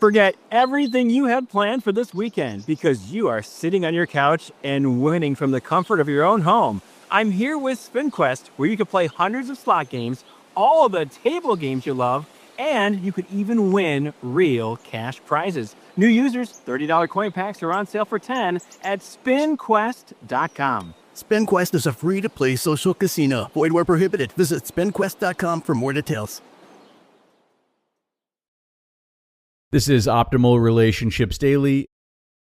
Forget everything you had planned for this weekend because you are sitting on your couch and winning from the comfort of your own home. I'm here with SpinQuest, where you can play hundreds of slot games, all the table games you love, and you could even win real cash prizes. New users, $30 coin packs are on sale for $10 at spinquest.com. SpinQuest is a free-to-play social casino. Void where prohibited. Visit spinquest.com for more details. This is Optimal Relationships Daily.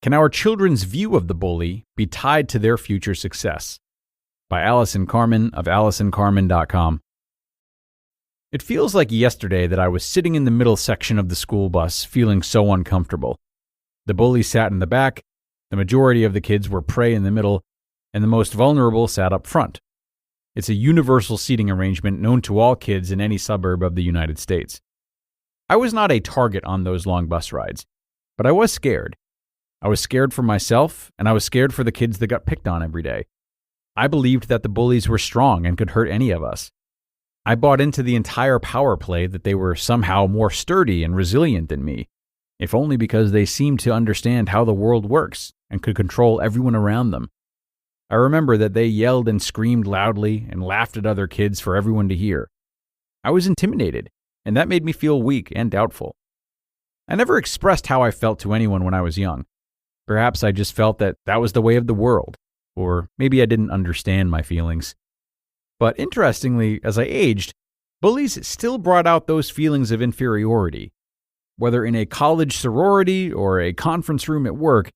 Can our children's view of the bully be tied to their future success? By Allison Carmen of AllisonCarmen.com. It feels like yesterday that I was sitting in the middle section of the school bus feeling so uncomfortable. The bully sat in the back, the majority of the kids were prey in the middle, and the most vulnerable sat up front. It's a universal seating arrangement known to all kids in any suburb of the United States. I was not a target on those long bus rides, but I was scared. I was scared for myself, and I was scared for the kids that got picked on every day. I believed that the bullies were strong and could hurt any of us. I bought into the entire power play that they were somehow more sturdy and resilient than me, if only because they seemed to understand how the world works and could control everyone around them. I remember that they yelled and screamed loudly and laughed at other kids for everyone to hear. I was intimidated, and that made me feel weak and doubtful. I never expressed how I felt to anyone when I was young. Perhaps I just felt that that was the way of the world, or maybe I didn't understand my feelings. But interestingly, as I aged, bullies still brought out those feelings of inferiority. Whether in a college sorority or a conference room at work,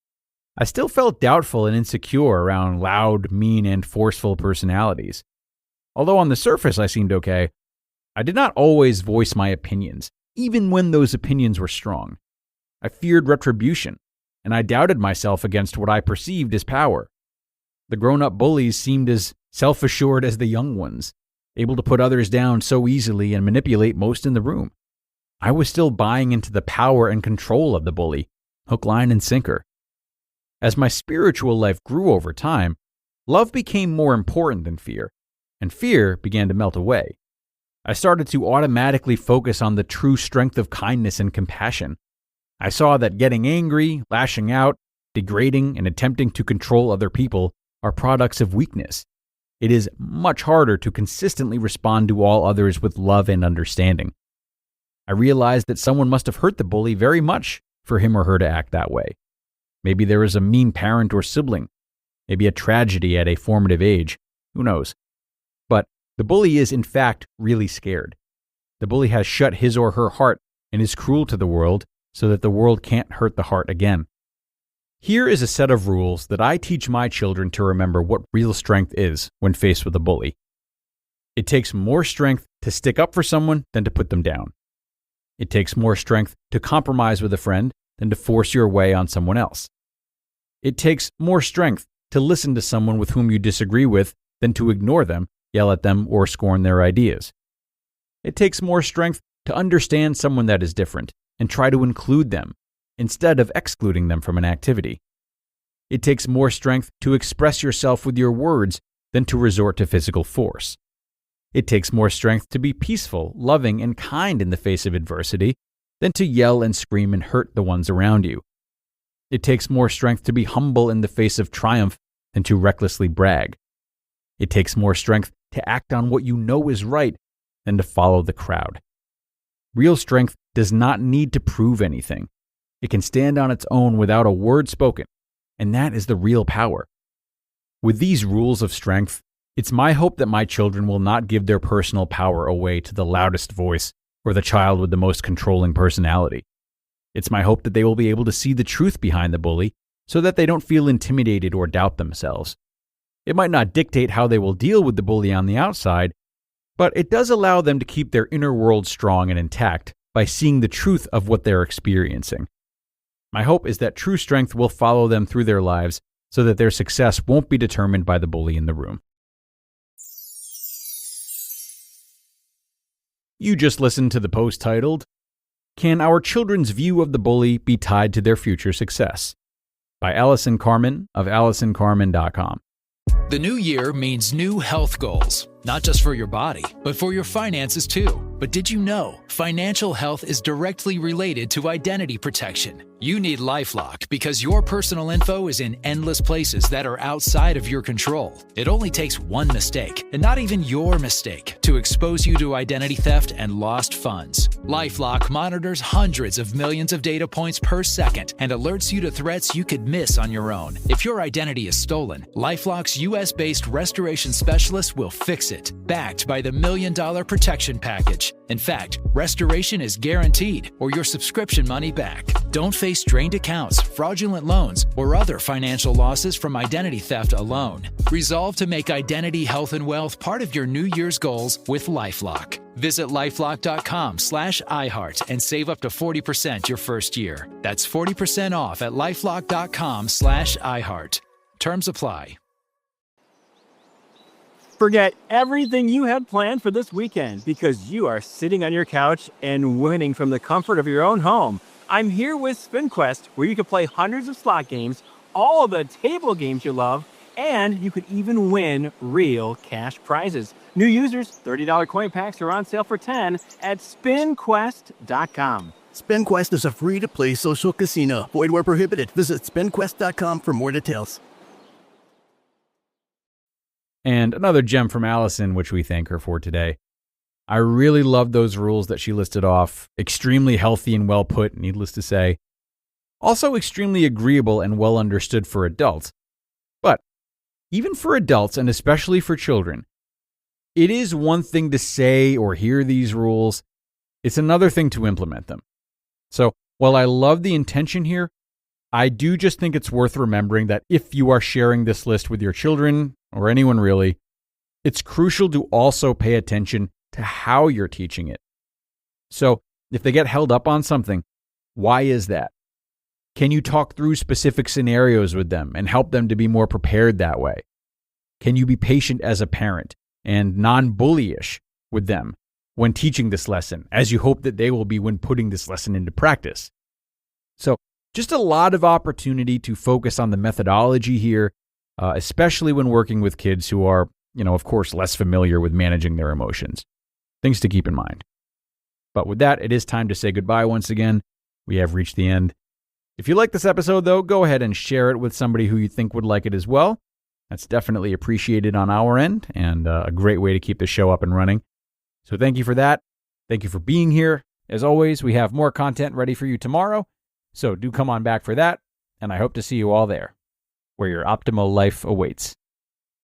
I still felt doubtful and insecure around loud, mean, and forceful personalities. Although on the surface I seemed okay, I did not always voice my opinions, even when those opinions were strong. I feared retribution, and I doubted myself against what I perceived as power. The grown-up bullies seemed as self-assured as the young ones, able to put others down so easily and manipulate most in the room. I was still buying into the power and control of the bully, hook, line, and sinker. As my spiritual life grew over time, love became more important than fear, and fear began to melt away. I started to automatically focus on the true strength of kindness and compassion. I saw that getting angry, lashing out, degrading, and attempting to control other people are products of weakness. It is much harder to consistently respond to all others with love and understanding. I realized that someone must have hurt the bully very much for him or her to act that way. Maybe there was a mean parent or sibling, maybe a tragedy at a formative age, who knows? But the bully is, in fact, really scared. The bully has shut his or her heart and is cruel to the world so that the world can't hurt the heart again. Here is a set of rules that I teach my children to remember what real strength is when faced with a bully. It takes more strength to stick up for someone than to put them down. It takes more strength to compromise with a friend than to force your way on someone else. It takes more strength to listen to someone with whom you disagree with than to ignore them, yell at them, or scorn their ideas. It takes more strength to understand someone that is different and try to include them instead of excluding them from an activity. It takes more strength to express yourself with your words than to resort to physical force. It takes more strength to be peaceful, loving, and kind in the face of adversity than to yell and scream and hurt the ones around you. It takes more strength to be humble in the face of triumph than to recklessly brag. It takes more strength to act on what you know is right than to follow the crowd. Real strength does not need to prove anything. It can stand on its own without a word spoken, and that is the real power. With these rules of strength, it's my hope that my children will not give their personal power away to the loudest voice or the child with the most controlling personality. It's my hope that they will be able to see the truth behind the bully so that they don't feel intimidated or doubt themselves. It might not dictate how they will deal with the bully on the outside, but it does allow them to keep their inner world strong and intact by seeing the truth of what they're experiencing. My hope is that true strength will follow them through their lives so that their success won't be determined by the bully in the room. You just listened to the post titled, "Can Our Children's View of the Bully Be Tied to Their Future Success?" by Allison Carmen of AllisonCarmen.com. The new year means new health goals, not just for your body, but for your finances too. But did you know financial health is directly related to identity protection? You need LifeLock because your personal info is in endless places that are outside of your control. It only takes one mistake, and not even your mistake, to expose you to identity theft and lost funds. LifeLock monitors hundreds of millions of data points per second and alerts you to threats you could miss on your own. If your identity is stolen, LifeLock's US-based restoration specialist will fix it, backed by the $1 Million Protection Package. In fact, restoration is guaranteed or your subscription money back. Don't face drained accounts, fraudulent loans, or other financial losses from identity theft alone. Resolve to make identity, health, and wealth part of your New Year's goals with LifeLock. Visit lifelock.com/iHeart and save up to 40% your first year. That's 40% off at lifelock.com/iHeart. Terms apply. Forget everything you had planned for this weekend because you are sitting on your couch and winning from the comfort of your own home. I'm here with SpinQuest, where you can play hundreds of slot games, all of the table games you love, and you could even win real cash prizes. New users, $30 coin packs are on sale for $10 at spinquest.com. SpinQuest is a free-to-play social casino. Void where prohibited. Visit spinquest.com for more details. And another gem from Allison, which we thank her for today. I really love those rules that she listed off. Extremely healthy and well put, needless to say. Also extremely agreeable and well understood for adults. But even for adults, and especially for children, it is one thing to say or hear these rules. It's another thing to implement them. So while I love the intention here, I do just think it's worth remembering that if you are sharing this list with your children, or anyone really, it's crucial to also pay attention to how you're teaching it. So if they get held up on something, why is that? Can you talk through specific scenarios with them and help them to be more prepared that way? Can you be patient as a parent and non-bullyish with them when teaching this lesson, as you hope that they will be when putting this lesson into practice? So just a lot of opportunity to focus on the methodology here, especially when working with kids who are, of course, less familiar with managing their emotions. Things to keep in mind. But with that, it is time to say goodbye once again. We have reached the end. If you like this episode, though, go ahead and share it with somebody who you think would like it as well. That's definitely appreciated on our end and a great way to keep the show up and running. So thank you for that. Thank you for being here. As always, we have more content ready for you tomorrow. So do come on back for that. And I hope to see you all there, where your optimal life awaits.